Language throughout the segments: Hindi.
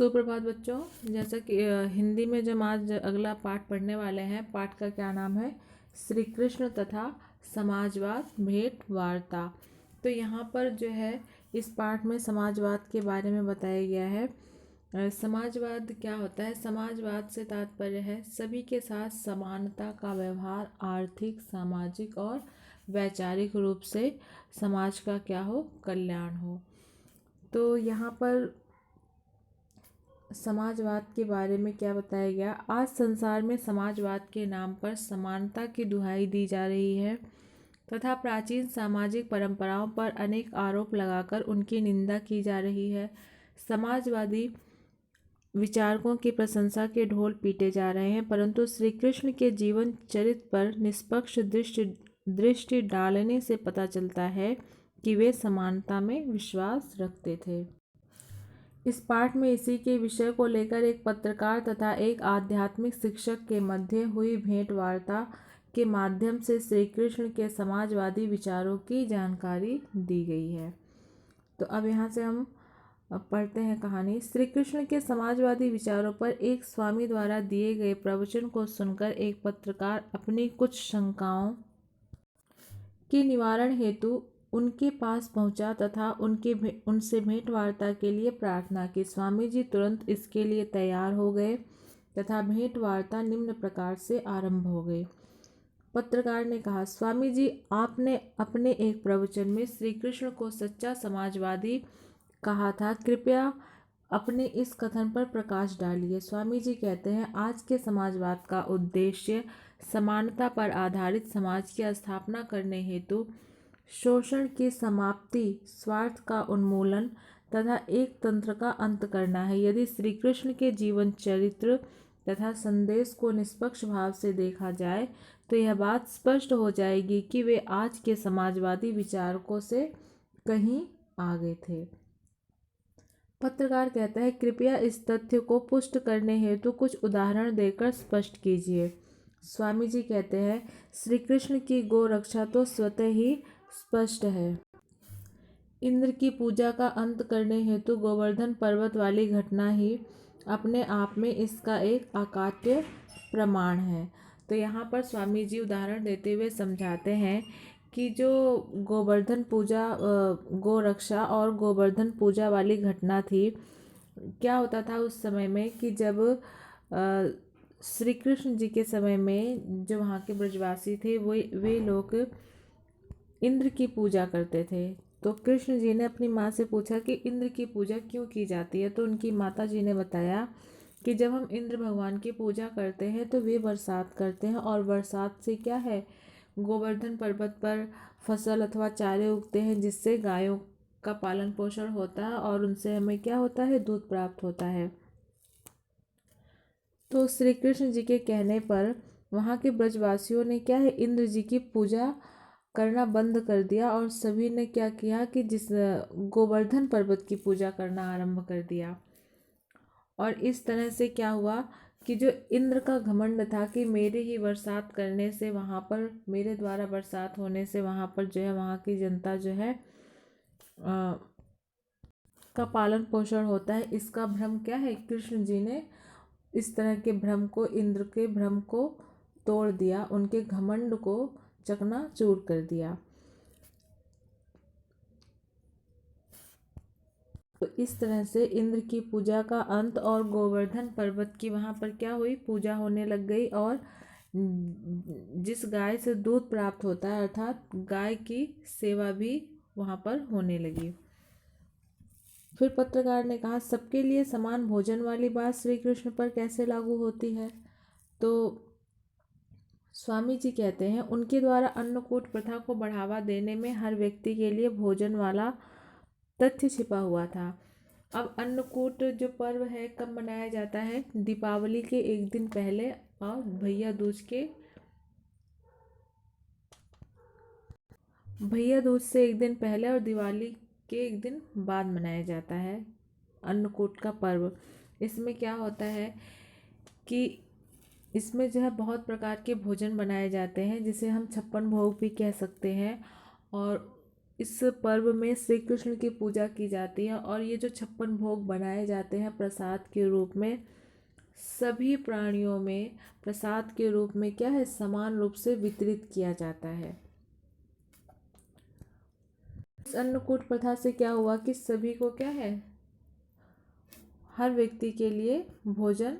सुप्रभात बच्चों। जैसा कि हिंदी में जब आज अगला पाठ पढ़ने वाले हैं, पाठ का क्या नाम है? श्री कृष्ण तथा समाजवाद भेंट वार्ता। तो यहाँ पर जो है इस पाठ में समाजवाद के बारे में बताया गया है। समाजवाद क्या होता है? समाजवाद से तात्पर्य है सभी के साथ समानता का व्यवहार, आर्थिक, सामाजिक और वैचारिक रूप से समाज का क्या हो, कल्याण हो। तो यहाँ पर समाजवाद के बारे में क्या बताया गया? आज संसार में समाजवाद के नाम पर समानता की दुहाई दी जा रही है तथा प्राचीन सामाजिक परंपराओं पर अनेक आरोप लगाकर उनकी निंदा की जा रही है। समाजवादी विचारकों की प्रशंसा के ढोल पीटे जा रहे हैं, परंतु श्री कृष्ण के जीवन चरित्र पर निष्पक्ष दृष्टि डालने से पता चलता है कि वे समानता में विश्वास रखते थे। इस पाठ में इसी के विषय को लेकर एक पत्रकार तथा एक आध्यात्मिक शिक्षक के मध्य हुई भेंट वार्ता के माध्यम से श्री कृष्ण के समाजवादी विचारों की जानकारी दी गई है। तो अब यहाँ से हम पढ़ते हैं कहानी। श्री कृष्ण के समाजवादी विचारों पर एक स्वामी द्वारा दिए गए प्रवचन को सुनकर एक पत्रकार अपनी कुछ शंकाओं के निवारण हेतु उनके पास पहुंचा तथा उनसे भेंट वार्ता के लिए प्रार्थना की। स्वामी जी तुरंत इसके लिए तैयार हो गए तथा भेंट वार्ता निम्न प्रकार से आरंभ हो गई। पत्रकार ने कहा, स्वामी जी, आपने अपने एक प्रवचन में श्री कृष्ण को सच्चा समाजवादी कहा था। कृपया अपने इस कथन पर प्रकाश डालिए। स्वामी जी कहते हैं, आज के समाजवाद का उद्देश्य समानता पर आधारित समाज की स्थापना करने हेतु शोषण की समाप्ति, स्वार्थ का उन्मूलन तथा एक तंत्र का अंत करना है। यदि श्री कृष्ण के जीवन चरित्र तथा संदेश को निष्पक्ष भाव से देखा जाए तो यह बात स्पष्ट हो जाएगी कि वे आज के समाजवादी विचारकों से कहीं आगे थे। पत्रकार कहता है, कृपया इस तथ्य को पुष्ट करने हेतु कुछ उदाहरण देकर स्पष्ट कीजिए। स्वामी जी कहते हैं, श्री कृष्ण की गो रक्षा तो स्वतः ही स्पष्ट है। इंद्र की पूजा का अंत करने हेतु गोवर्धन पर्वत वाली घटना ही अपने आप में इसका एक अकाट्य प्रमाण है। तो यहाँ पर स्वामी जी उदाहरण देते हुए समझाते हैं कि जो गोवर्धन पूजा, गो रक्षा और गोवर्धन पूजा वाली घटना थी, क्या होता था उस समय में कि जब श्री कृष्ण जी के समय में जो वहाँ के ब्रजवासी थे वे लोग इंद्र की पूजा करते थे। तो कृष्ण जी ने अपनी माँ से पूछा कि इंद्र की पूजा क्यों की जाती है। तो उनकी माता जी ने बताया कि जब हम इंद्र भगवान की पूजा करते हैं तो वे बरसात करते हैं, और बरसात से क्या है, गोवर्धन पर्वत पर फसल अथवा चारे उगते हैं, जिससे गायों का पालन पोषण होता है और उनसे हमें क्या होता है, दूध प्राप्त होता है। तो श्री कृष्ण जी के कहने पर वहाँ के ब्रजवासियों ने क्या है, इंद्र जी की पूजा करना बंद कर दिया और सभी ने क्या किया कि गोवर्धन पर्वत की पूजा करना आरंभ कर दिया। और इस तरह से क्या हुआ कि जो इंद्र का घमंड था कि मेरे ही बरसात करने से, वहाँ पर मेरे द्वारा बरसात होने से वहाँ पर जो है वहाँ की जनता जो है का पालन पोषण होता है, इसका भ्रम क्या है, कृष्ण जी ने इस तरह के भ्रम को, इंद्र के भ्रम को तोड़ दिया, उनके घमंड को चकनाचूर कर दिया। तो इस तरह से इंद्र की पूजा का अंत और गोवर्धन पर्वत की वहाँ पर क्या हुई, पूजा होने लग गई। और जिस गाय से दूध प्राप्त होता है अर्थात गाय की सेवा भी वहाँ पर होने लगी। फिर पत्रकार ने कहा, सबके लिए समान भोजन वाली बात श्री कृष्ण पर कैसे लागू होती है? तो स्वामी जी कहते हैं, उनके द्वारा अन्नकूट प्रथा को बढ़ावा देने में हर व्यक्ति के लिए भोजन वाला तथ्य छिपा हुआ था। अब अन्नकूट जो पर्व है कब मनाया जाता है? दीपावली के एक दिन पहले और भैया दूज से एक दिन पहले और दिवाली के एक दिन बाद मनाया जाता है अन्नकूट का पर्व। इसमें क्या होता है कि इसमें जो है बहुत प्रकार के भोजन बनाए जाते हैं, जिसे हम 56 भोग भी कह सकते हैं। और इस पर्व में श्री कृष्ण की पूजा की जाती है और ये जो 56 भोग बनाए जाते हैं प्रसाद के रूप में, सभी प्राणियों में प्रसाद के रूप में क्या है, समान रूप से वितरित किया जाता है। इस अन्नकूट प्रथा से क्या हुआ कि सभी को क्या है, हर व्यक्ति के लिए भोजन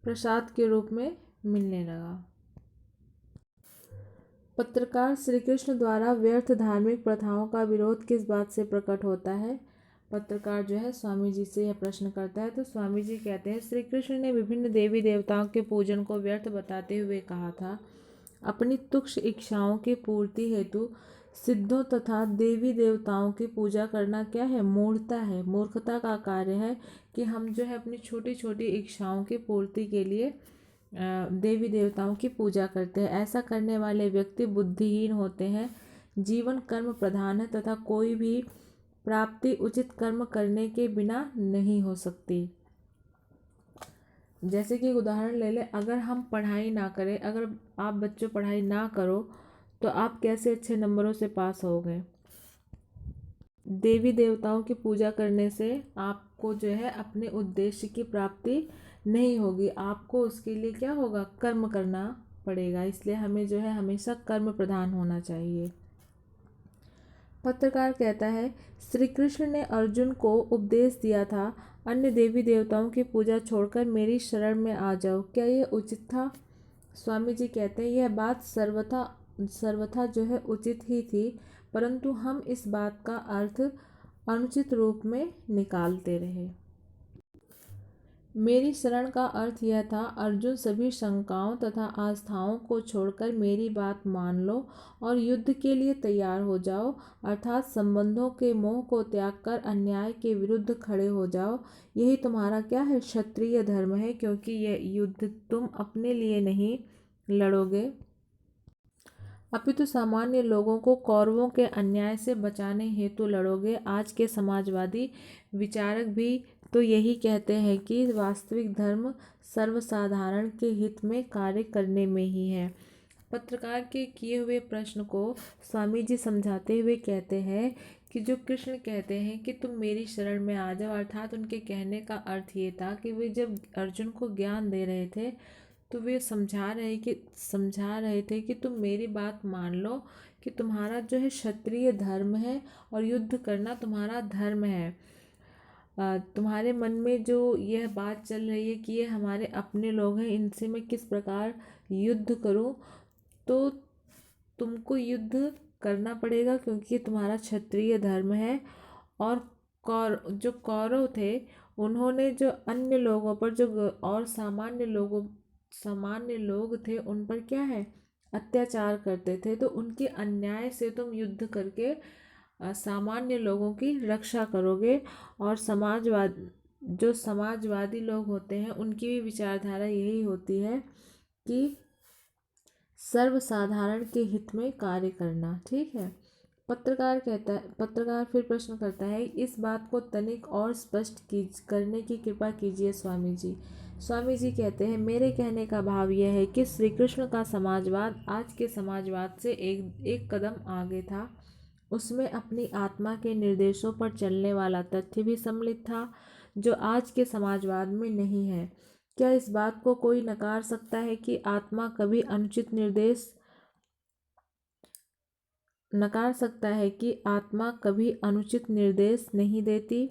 प्रसाद के रूप में मिलने लगा। पत्रकार श्री कृष्ण द्वारा व्यर्थ धार्मिक प्रथाओं का विरोध किस बात से प्रकट होता है? पत्रकार जो है स्वामी जी से यह प्रश्न करता है, तो स्वामी जी कहते हैं श्री कृष्ण ने विभिन्न देवी देवताओं के पूजन को व्यर्थ बताते हुए कहा था, अपनी तुच्छ इच्छाओं की पूर्ति हेतु सिद्धों तथा देवी देवताओं की पूजा करना क्या है, मूर्खता है। मूर्खता का कार्य है कि हम जो है अपनी छोटी छोटी इच्छाओं की पूर्ति के लिए देवी देवताओं की पूजा करते हैं। ऐसा करने वाले व्यक्ति बुद्धिहीन होते हैं। जीवन कर्म प्रधान है तथा कोई भी प्राप्ति उचित कर्म करने के बिना नहीं हो सकती। जैसे कि उदाहरण ले लें, अगर हम पढ़ाई ना करें, अगर आप बच्चों पढ़ाई ना करो तो आप कैसे अच्छे नंबरों से पास होगे? देवी देवताओं की पूजा करने से आपको जो है अपने उद्देश्य की प्राप्ति नहीं होगी, आपको उसके लिए क्या होगा, कर्म करना पड़ेगा। इसलिए हमें जो है हमेशा कर्म प्रधान होना चाहिए। पत्रकार कहता है श्री कृष्ण ने अर्जुन को उपदेश दिया था, अन्य देवी देवताओं की पूजा छोड़कर मेरी शरण में आ जाओ, क्या यह उचित था? स्वामी जी कहते हैं यह बात सर्वथा जो है उचित ही थी, परंतु हम इस बात का अर्थ अनुचित रूप में निकालते रहे। मेरी शरण का अर्थ यह था, अर्जुन सभी शंकाओं तथा आस्थाओं को छोड़कर मेरी बात मान लो और युद्ध के लिए तैयार हो जाओ, अर्थात संबंधों के मोह को त्याग कर अन्याय के विरुद्ध खड़े हो जाओ। यही तुम्हारा क्या है, क्षत्रिय धर्म है, क्योंकि यह युद्ध तुम अपने लिए नहीं लड़ोगे अपितु सामान्य लोगों को कौरवों के अन्याय से बचाने हेतु लड़ोगे। आज के समाजवादी विचारक भी तो यही कहते हैं कि वास्तविक धर्म सर्वसाधारण के हित में कार्य करने में ही है। पत्रकार के किए हुए प्रश्न को स्वामी जी समझाते हुए कहते हैं कि जो कृष्ण कहते हैं कि तुम मेरी शरण में आ जाओ, अर्थात उनके कहने का अर्थ ये था कि वे जब अर्जुन को ज्ञान दे रहे थे तो वे समझा रहे थे कि तुम मेरी बात मान लो कि तुम्हारा जो है क्षत्रिय धर्म है और युद्ध करना तुम्हारा धर्म है। तुम्हारे मन में जो यह बात चल रही है कि ये हमारे अपने लोग हैं, इनसे मैं किस प्रकार युद्ध करूं, तो तुमको युद्ध करना पड़ेगा क्योंकि ये तुम्हारा क्षत्रिय धर्म है। और जो कौरव थे उन्होंने जो अन्य लोगों पर जो और सामान्य लोग थे उन पर क्या है, अत्याचार करते थे, तो उनके अन्याय से तुम युद्ध करके सामान्य लोगों की रक्षा करोगे। और समाजवादी लोग होते हैं उनकी भी विचारधारा यही होती है कि सर्वसाधारण के हित में कार्य करना। ठीक है। पत्रकार फिर प्रश्न करता है, इस बात को तनिक और स्पष्ट करने की कृपा कीजिए स्वामी जी। स्वामी जी कहते हैं मेरे कहने का भाव यह है कि श्री कृष्ण का समाजवाद आज के समाजवाद से एक कदम आगे था। उसमें अपनी आत्मा के निर्देशों पर चलने वाला तथ्य भी सम्मिलित था जो आज के समाजवाद में नहीं है। क्या इस बात को कोई नकार सकता है कि आत्मा कभी अनुचित निर्देश नकार सकता है कि आत्मा कभी अनुचित निर्देश नहीं देती?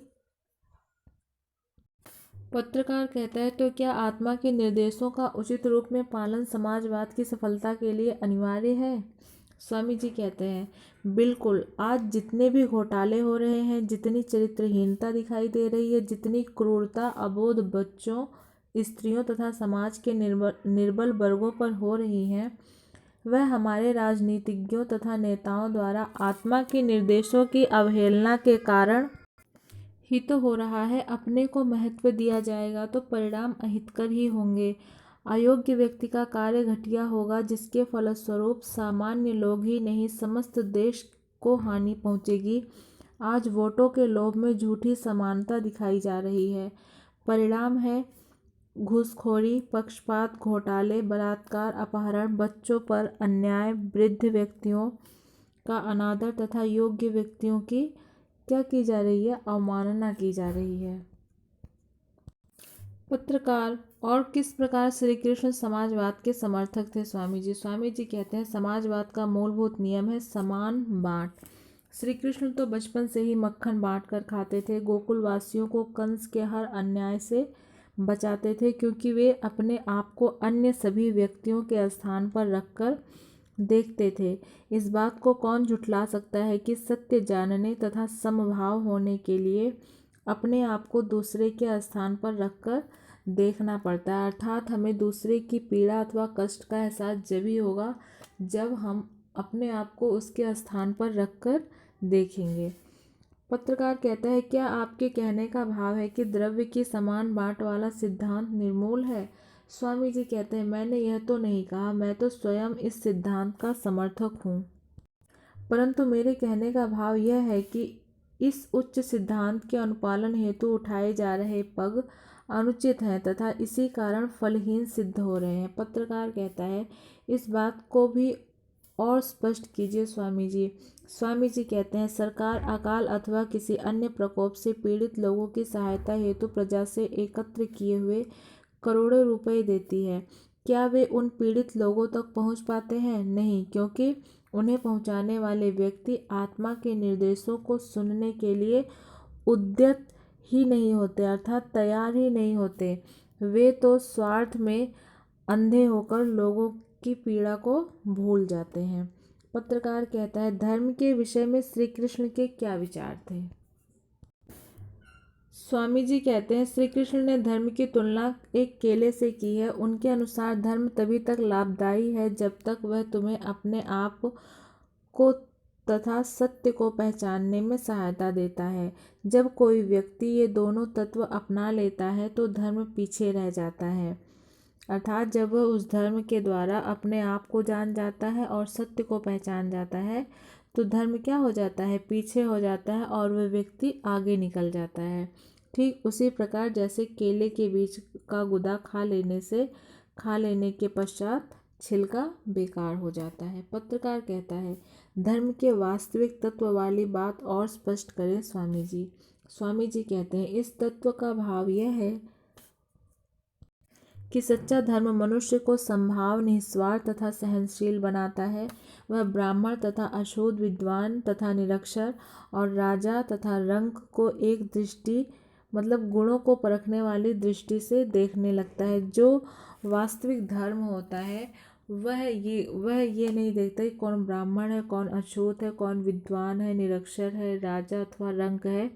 पत्रकार कहता है तो क्या आत्मा के निर्देशों का उचित रूप में पालन समाजवाद की सफलता के लिए अनिवार्य है? स्वामी जी कहते हैं बिल्कुल। आज जितने भी घोटाले हो रहे हैं, जितनी चरित्रहीनता दिखाई दे रही है, जितनी क्रूरता अबोध बच्चों, स्त्रियों तथा समाज के निर्बल वर्गों पर हो रही है, वह हमारे राजनीतिज्ञों तथा नेताओं द्वारा आत्मा के निर्देशों की अवहेलना के कारण ही तो हो रहा है। अपने को महत्व दिया जाएगा तो परिणाम अहितकर ही होंगे। अयोग्य व्यक्ति का कार्य घटिया होगा जिसके फलस्वरूप सामान्य लोग ही नहीं समस्त देश को हानि पहुंचेगी। आज वोटों के लोभ में झूठी समानता दिखाई जा रही है। परिणाम है घूसखोरी, पक्षपात, घोटाले, बलात्कार, अपहरण, बच्चों पर अन्याय, वृद्ध व्यक्तियों का अनादर तथा योग्य व्यक्तियों की क्या की जा रही है, अवमानना की जा रही है। पत्रकार और किस प्रकार श्री कृष्ण समाजवाद के समर्थक थे स्वामी जी। स्वामी जी कहते हैं समाजवाद का मूलभूत नियम है समान बांट। श्री कृष्ण तो बचपन से ही मक्खन बांट कर खाते थे। गोकुल वासियों को कंस के हर अन्याय से बचाते थे क्योंकि वे अपने आप को अन्य सभी व्यक्तियों के स्थान पर रखकर देखते थे। इस बात को कौन झुठला सकता है कि सत्य जानने तथा समभाव होने के लिए अपने आप को दूसरे के स्थान पर रखकर देखना पड़ता है। अर्थात हमें दूसरे की पीड़ा अथवा कष्ट का एहसास जभी होगा जब हम अपने आप को उसके स्थान पर रखकर देखेंगे। पत्रकार कहता है क्या आपके कहने का भाव है कि द्रव्य की समान बांट वाला सिद्धांत निर्मूल है। स्वामी जी कहते हैं मैंने यह तो नहीं कहा, मैं तो स्वयं इस सिद्धांत का समर्थक हूँ, परंतु मेरे कहने का भाव यह है कि इस उच्च सिद्धांत के अनुपालन हेतु उठाए जा रहे पग अनुचित हैं तथा इसी कारण फलहीन सिद्ध हो रहे हैं। पत्रकार कहता है इस बात को भी और स्पष्ट कीजिए स्वामी जी। स्वामी जी कहते हैं सरकार अकाल अथवा किसी अन्य प्रकोप से पीड़ित लोगों की सहायता हेतु प्रजा से एकत्र किए हुए करोड़ों रुपए देती है। क्या वे उन पीड़ित लोगों तक पहुंच पाते हैं? नहीं, क्योंकि उन्हें पहुंचाने वाले व्यक्ति आत्मा के निर्देशों को सुनने के लिए उद्यत ही नहीं होते, अर्थात तैयार ही नहीं होते। वे तो स्वार्थ में अंधे होकर लोगों की पीड़ा को भूल जाते हैं। पत्रकार कहता है धर्म के विषय में श्री कृष्ण के क्या विचार थे। स्वामी जी कहते हैं श्री कृष्ण ने धर्म की तुलना एक केले से की है। उनके अनुसार धर्म तभी तक लाभदायी है जब तक वह तुम्हें अपने आप को तथा सत्य को पहचानने में सहायता देता है। जब कोई व्यक्ति ये दोनों तत्व अपना लेता है तो धर्म पीछे रह जाता है, अर्थात जब वह उस धर्म के द्वारा अपने आप को जान जाता है और सत्य को पहचान जाता है तो धर्म क्या हो जाता है, पीछे हो जाता है और वह व्यक्ति आगे निकल जाता है। ठीक उसी प्रकार जैसे केले के बीज का गुदा खा लेने के पश्चात छिलका बेकार हो जाता है। पत्रकार कहता है धर्म के वास्तविक तत्व वाली बात और स्पष्ट करें स्वामी जी। स्वामी जी कहते हैं इस तत्व का भाव यह है कि सच्चा धर्म मनुष्य को संभाव, निस्वार्थ तथा सहनशील बनाता है। वह ब्राह्मण तथा अशोध, विद्वान तथा निरक्षर और राजा तथा रंक को एक दृष्टि मतलब गुणों को परखने वाली दृष्टि से देखने लगता है। जो वास्तविक धर्म होता है वह ये नहीं देखता कि कौन ब्राह्मण है, कौन अछूत है, कौन विद्वान है, निरक्षर है, राजा अथवा रंक है।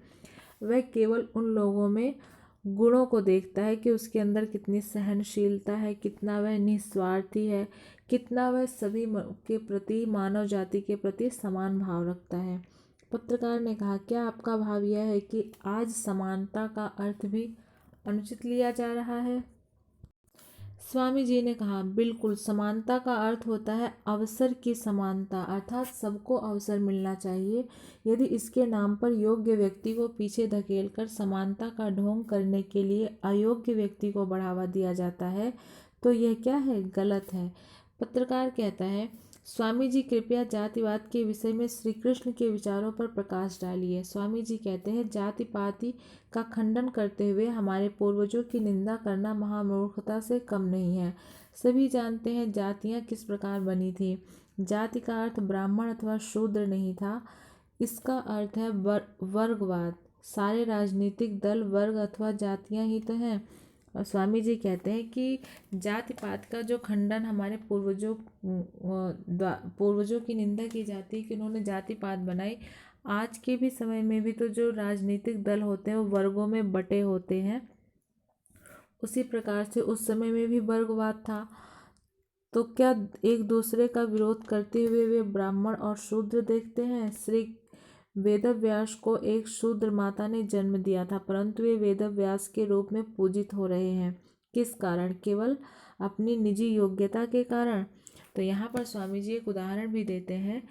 वह केवल उन लोगों में गुणों को देखता है कि उसके अंदर कितनी सहनशीलता है, कितना वह निस्वार्थी है, कितना वह सभी के प्रति, मानव जाति के प्रति समान भाव रखता है। पत्रकार ने कहा क्या आपका भाव यह है कि आज समानता का अर्थ भी अनुचित लिया जा रहा है। स्वामी जी ने कहा बिल्कुल, समानता का अर्थ होता है अवसर की समानता, अर्थात सबको अवसर मिलना चाहिए। यदि इसके नाम पर योग्य व्यक्ति को पीछे धकेलकर समानता का ढोंग करने के लिए अयोग्य व्यक्ति को बढ़ावा दिया जाता है तो यह क्या है, गलत है। पत्रकार कहता है स्वामी जी कृपया जातिवाद के विषय में श्री कृष्ण के विचारों पर प्रकाश डालिए। स्वामी जी कहते हैं जाति पाति का खंडन करते हुए हमारे पूर्वजों की निंदा करना महामूर्खता से कम नहीं है। सभी जानते हैं जातियाँ किस प्रकार बनी थी। जाति का अर्थ ब्राह्मण अथवा शूद्र नहीं था, इसका अर्थ है वर्गवाद। सारे राजनीतिक दल वर्ग अथवा जातियाँ ही तो हैं। और स्वामी जी कहते हैं कि जाति पात का जो खंडन हमारे पूर्वजों की निंदा की जाती है कि उन्होंने जाति पात बनाई, आज के भी समय में भी तो जो राजनीतिक दल होते हैं वो वर्गों में बटे होते हैं। उसी प्रकार से उस समय में भी वर्गवाद था। तो क्या एक दूसरे का विरोध करते हुए वे ब्राह्मण और शूद्र देखते हैं। श्री वेदव्यास को एक शूद्र माता ने जन्म दिया था, परंतु वे वेदव्यास के रूप में पूजित हो रहे हैं। किस कारण? केवल अपनी निजी योग्यता के कारण। तो यहाँ पर स्वामी जी एक उदाहरण भी देते हैं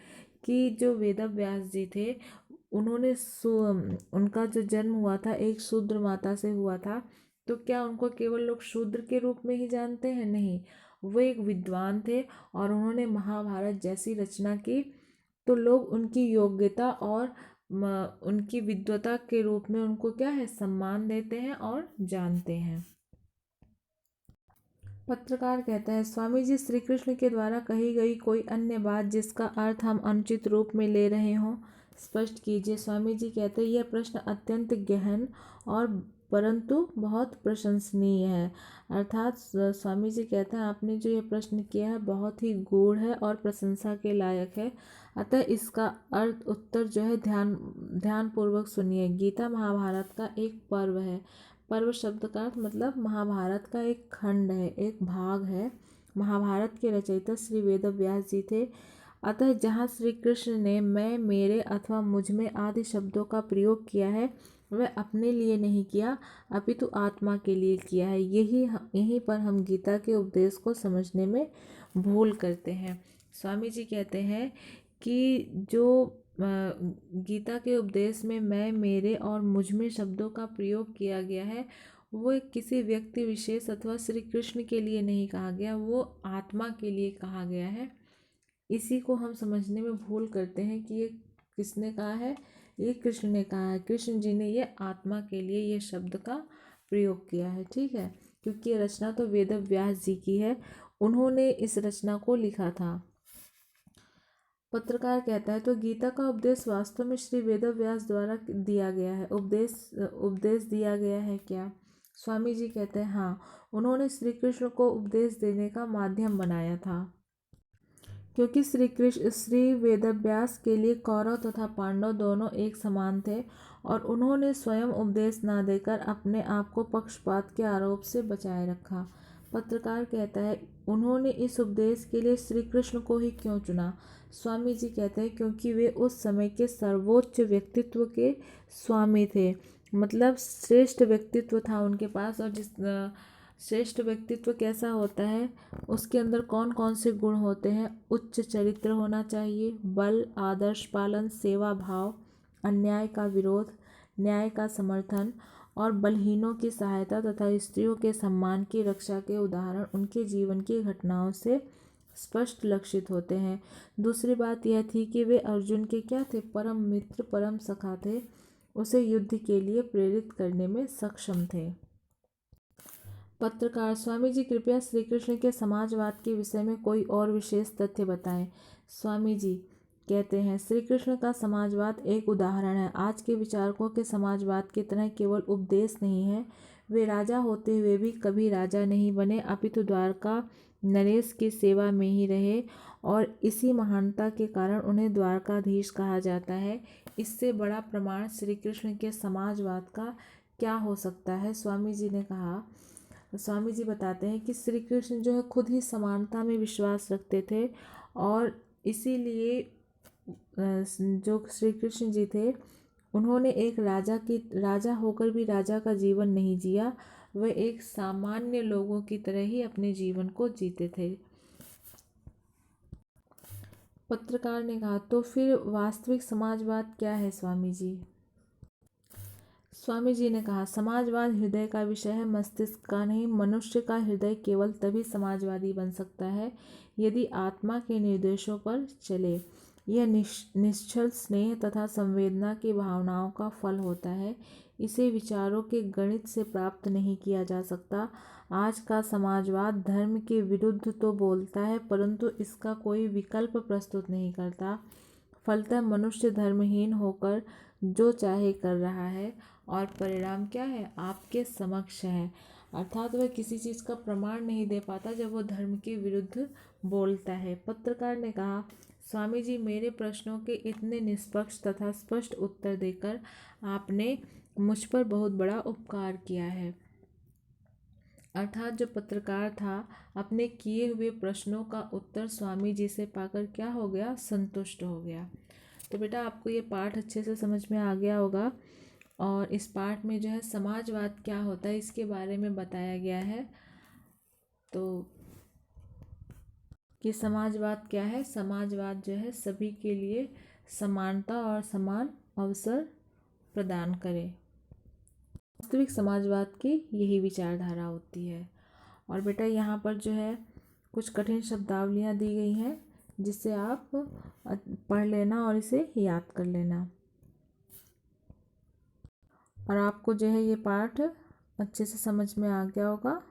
कि जो वेदव्यास जी थे उन्होंने उनका जो जन्म हुआ था एक शूद्र माता से हुआ था, तो क्या उनको केवल लोग शूद्र के रूप में ही जानते हैं? नहीं, वो एक विद्वान थे और उन्होंने महाभारत जैसी रचना की, तो लोग उनकी योग्यता और उनकी विद्वता के रूप में उनको क्या है, सम्मान देते हैं और जानते हैं। पत्रकार कहता है, स्वामी जी, श्री कृष्ण के द्वारा कही गई कोई अन्य बात जिसका अर्थ हम अनुचित रूप में ले रहे हों, स्पष्ट कीजिए। स्वामी जी कहते हैं, यह प्रश्न अत्यंत गहन और परंतु बहुत प्रशंसनीय है। अर्थात स्वामी जी कहते हैं, आपने जो ये प्रश्न किया है बहुत ही गूढ़ है और प्रशंसा के लायक है, अतः इसका अर्थ उत्तर जो है ध्यानपूर्वक सुनिए। गीता महाभारत का एक पर्व है। पर्व शब्द का अर्थ मतलब महाभारत का एक खंड है, एक भाग है। महाभारत के रचयिता श्री वेद व्यास जी थे। अतः जहाँ श्री कृष्ण ने मैं, मेरे अथवा मुझ में आदि शब्दों का प्रयोग किया है, वह अपने लिए नहीं किया अपितु आत्मा के लिए किया है। यहीं पर हम गीता के उपदेश को समझने में भूल करते हैं। स्वामी जी कहते हैं कि जो गीता के उपदेश में मैं, मेरे और मुझ में शब्दों का प्रयोग किया गया है, वो किसी व्यक्ति विशेष अथवा श्री कृष्ण के लिए नहीं कहा गया, वो आत्मा के लिए कहा गया है। इसी को हम समझने में भूल करते हैं कि ये किसने कहा है, ये कृष्ण ने कहा है। कृष्ण जी ने ये आत्मा के लिए ये शब्द का प्रयोग किया है, ठीक है, क्योंकि ये रचना तो वेद व्यास जी की है, उन्होंने इस रचना को लिखा था। पत्रकार कहता है, तो गीता का उपदेश वास्तव में श्री वेद व्यास द्वारा दिया गया है, उपदेश दिया गया है क्या? स्वामी जी कहते हैं, हाँ, उन्होंने श्री कृष्ण को उपदेश देने का माध्यम बनाया था, क्योंकि श्री वेदव्यास के लिए कौरव तथा पांडव दोनों एक समान थे और उन्होंने स्वयं उपदेश न देकर अपने आप को पक्षपात के आरोप से बचाए रखा। पत्रकार कहता है, उन्होंने इस उपदेश के लिए श्री कृष्ण को ही क्यों चुना? स्वामी जी कहते हैं, क्योंकि वे उस समय के सर्वोच्च व्यक्तित्व के स्वामी थे, मतलब श्रेष्ठ व्यक्तित्व था उनके पास। और जिस श्रेष्ठ व्यक्तित्व कैसा होता है, उसके अंदर कौन कौन से गुण होते हैं? उच्च चरित्र होना चाहिए, बल, आदर्श पालन, सेवा भाव, अन्याय का विरोध, न्याय का समर्थन और बलहीनों की सहायता तथा स्त्रियों के सम्मान की रक्षा के उदाहरण उनके जीवन की घटनाओं से स्पष्ट लक्षित होते हैं। दूसरी बात यह थी कि वे अर्जुन के क्या थे? परम मित्र, परम सखा थे, उसे युद्ध के लिए प्रेरित करने में सक्षम थे। पत्रकार, स्वामी जी, कृपया श्री कृष्ण के समाजवाद के विषय में कोई और विशेष तथ्य बताएं। स्वामी जी कहते हैं, श्री कृष्ण का समाजवाद एक उदाहरण है। आज के विचारकों के समाजवाद की तरह केवल उपदेश नहीं है। वे राजा होते हुए भी कभी राजा नहीं बने, अपितु द्वारका नरेश की सेवा में ही रहे और इसी महानता के कारण उन्हें द्वारकाधीश कहा जाता है। इससे बड़ा प्रमाण श्री कृष्ण के समाजवाद का क्या हो सकता है? स्वामी जी ने कहा, स्वामी जी बताते हैं कि श्री कृष्ण जो है खुद ही समानता में विश्वास रखते थे और इसीलिए जो श्री कृष्ण जी थे, उन्होंने एक राजा होकर भी राजा का जीवन नहीं जिया, वह एक सामान्य लोगों की तरह ही अपने जीवन को जीते थे। पत्रकार ने कहा, तो फिर वास्तविक समाजवाद क्या है स्वामी जी? स्वामी जी ने कहा, समाजवाद हृदय का विषय है, मस्तिष्क का नहीं। मनुष्य का हृदय केवल तभी समाजवादी बन सकता है यदि आत्मा के निर्देशों पर चले। यह निश्चल स्नेह तथा संवेदना की भावनाओं का फल होता है। इसे विचारों के गणित से प्राप्त नहीं किया जा सकता। आज का समाजवाद धर्म के विरुद्ध तो बोलता है, परंतु इसका कोई विकल्प प्रस्तुत नहीं करता। फलतः मनुष्य धर्महीन होकर जो चाहे कर रहा है और परिणाम क्या है? आपके समक्ष है। अर्थात वह किसी चीज़ का प्रमाण नहीं दे पाता जब वो धर्म के विरुद्ध बोलता है। पत्रकार ने कहा, स्वामी जी, मेरे प्रश्नों के इतने निष्पक्ष तथा स्पष्ट उत्तर देकर आपने मुझ पर बहुत बड़ा उपकार किया है। अर्थात जो पत्रकार था, अपने किए हुए प्रश्नों का उत्तर स्वामी जी से पाकर क्या हो गया? संतुष्ट हो गया। तो बेटा, आपको ये पाठ अच्छे से समझ में आ गया होगा और इस पाठ में जो है समाजवाद क्या होता है इसके बारे में बताया गया है। तो कि समाजवाद क्या है? समाजवाद जो है सभी के लिए समानता और समान अवसर प्रदान करे। वास्तविक समाजवाद की यही विचारधारा होती है। और बेटा यहाँ पर जो है कुछ कठिन शब्दावलियाँ दी गई हैं, जिससे आप पढ़ लेना और इसे याद कर लेना। और आपको जो है ये पाठ अच्छे से समझ में आ गया होगा।